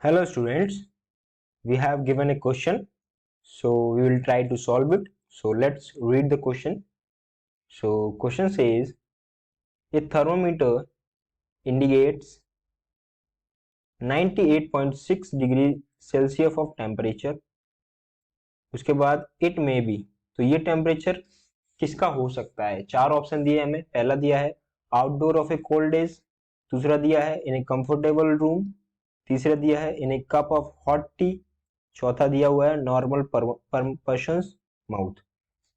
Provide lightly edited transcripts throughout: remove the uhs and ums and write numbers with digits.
Hello students, we have given a question, so we will try to solve it. So let's read the question. So question says, a thermometer indicates 98.6 degree Celsius of temperature. उसके बाद it may be, तो ये temperature किसका हो सकता है? चार option दिए हमें. पहला दिया है outdoor of A cold days, दूसरा दिया है इन ए कंफर्टेबल रूम, तीसरा दिया है इन ए कप ऑफ हॉट टी, चौथा दिया हुआ है नॉर्मल पर्सन्स माउथ.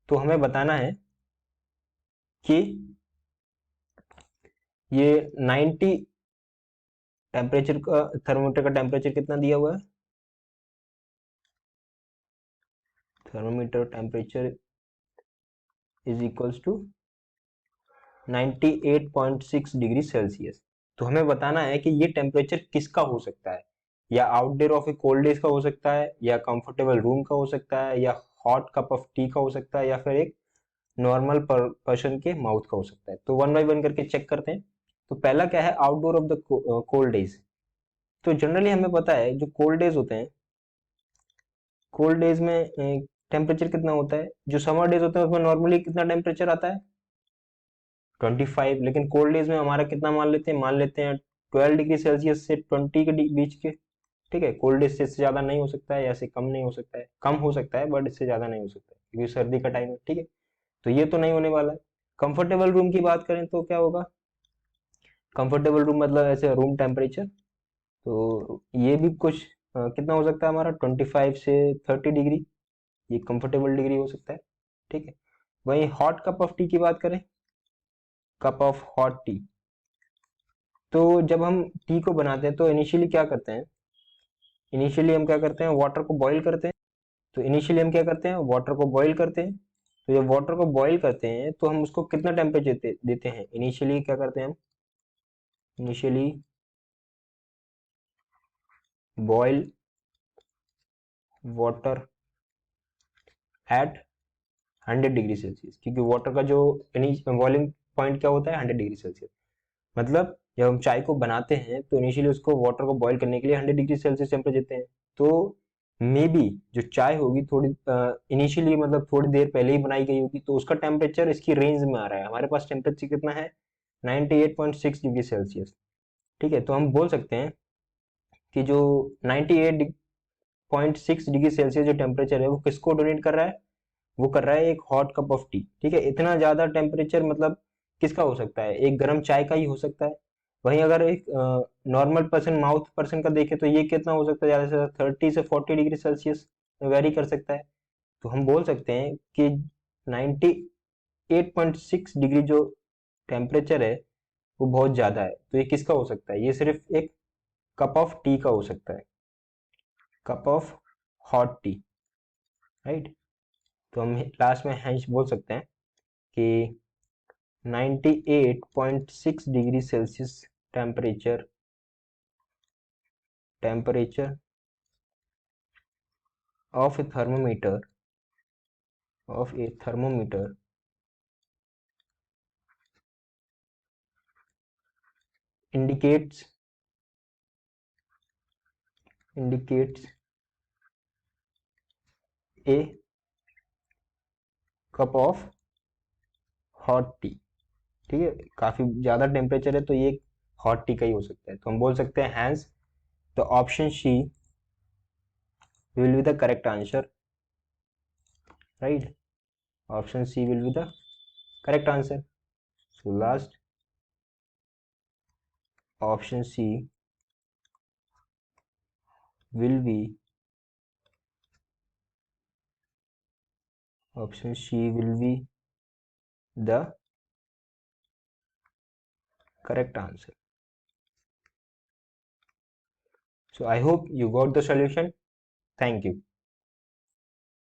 तो हमें बताना है कि ये 90 टेम्परेचर का थर्मोमीटर का टेम्परेचर कितना दिया हुआ है. Thermometer temperature is equals to 98.6 degree Celsius. तो हमें बताना है कि ये टेम्परेचर किसका हो सकता है. या outdoor of A cold days का हो सकता है, या कंफर्टेबल रूम का हो सकता है, या हॉट कप ऑफ टी का हो सकता है, या फिर एक नॉर्मल पर्सन के माउथ का हो सकता है. तो वन बाय वन करके चेक करते हैं. तो पहला क्या है, outdoor of the cold days. तो जनरली हमें पता है जो कोल्ड डेज होते हैं, कोल्ड डेज में टेम्परेचर कितना होता है. जो समर डेज होते हैं उसमें नॉर्मली कितना टेम्परेचर आता है, 25. लेकिन कोल्ड डेज में हमारा कितना मान लेते हैं, 12 डिग्री सेल्सियस से 20 के बीच के. ठीक है, कोल्ड डेज से इससे ज्यादा नहीं हो सकता है, या से कम नहीं हो सकता है. कम हो सकता है बट इससे ज्यादा नहीं हो सकता है, क्योंकि सर्दी का टाइम है. ठीक है, तो ये तो नहीं होने वाला है. कंफर्टेबल रूम की बात करें तो क्या होगा, कंफर्टेबल रूम मतलब ऐसे रूम टेम्परेचर, तो ये भी कुछ कितना हो सकता है हमारा, 25 से 30 डिग्री, ये कंफर्टेबल डिग्री हो सकता है. ठीक है, वहीं हॉट कप ऑफ टी की बात करें, कप ऑफ हॉट टी, तो जब हम टी को बनाते हैं तो इनिशियली क्या करते हैं, इनिशियली हम क्या करते हैं, वाटर को बॉईल करते हैं. तो इनिशियली हम क्या करते हैं, वाटर को बॉईल करते हैं. तो जब वाटर को बॉईल करते हैं तो हम उसको कितना टेम्परेचर देते हैं, इनिशियली क्या करते हैं हम, initially boil water at 100 degree Celsius, क्योंकि वाटर का जो बॉइलिंग पॉइंट क्या होता है, 100 डिग्री सेल्सियस. मतलब जब हम चाय को बनाते हैं तो इनिशियली उसको वाटर को बॉईल करने के लिए 100 डिग्री सेल्सियस टेम्परेचर देते हैं. तो मे बी जो चाय होगी थोड़ी इनिशियली मतलब थोड़ी देर पहले ही बनाई गई होगी, तो उसका टेम्परेचर इसकी रेंज में आ रहा है. हमारे पास टेम्परेचर कितना है, 98.6 डिग्री सेल्सियस. ठीक है, तो हम बोल सकते हैं कि जो 98.6 डिग्री सेल्सियस जो टेम्परेचर है वो किसको डोनेट कर रहा है, वो कर रहा है एक हॉट कप ऑफ टी. ठीक है, इतना ज्यादा टेम्परेचर मतलब किसका हो सकता है, एक गर्म चाय का ही हो सकता है. वहीं अगर एक नॉर्मल पर्सन माउथ पर्सन का देखे तो ये कितना हो सकता है, ज्यादा से ज्यादा 30 से 40 डिग्री सेल्सियस वेरी कर सकता है. तो हम बोल सकते हैं कि 98.6 डिग्री जो टेम्परेचर है वो बहुत ज्यादा है. तो ये किसका हो सकता है, ये सिर्फ एक कप ऑफ टी का हो सकता है, cup of hot T. Right, तो हम लास्ट में हैंस बोल सकते हैं कि 98.6 degree Celsius temperature of a thermometer indicates a cup of hot tea. ठीक है, काफी ज्यादा टेम्परेचर है तो ये हॉट टी का ही हो सकता है. तो हम बोल सकते हैं hence the option C will be the correct answer. Right, option C will be the correct answer. So last, option C will be the correct answer. So I hope you got the solution. Thank you.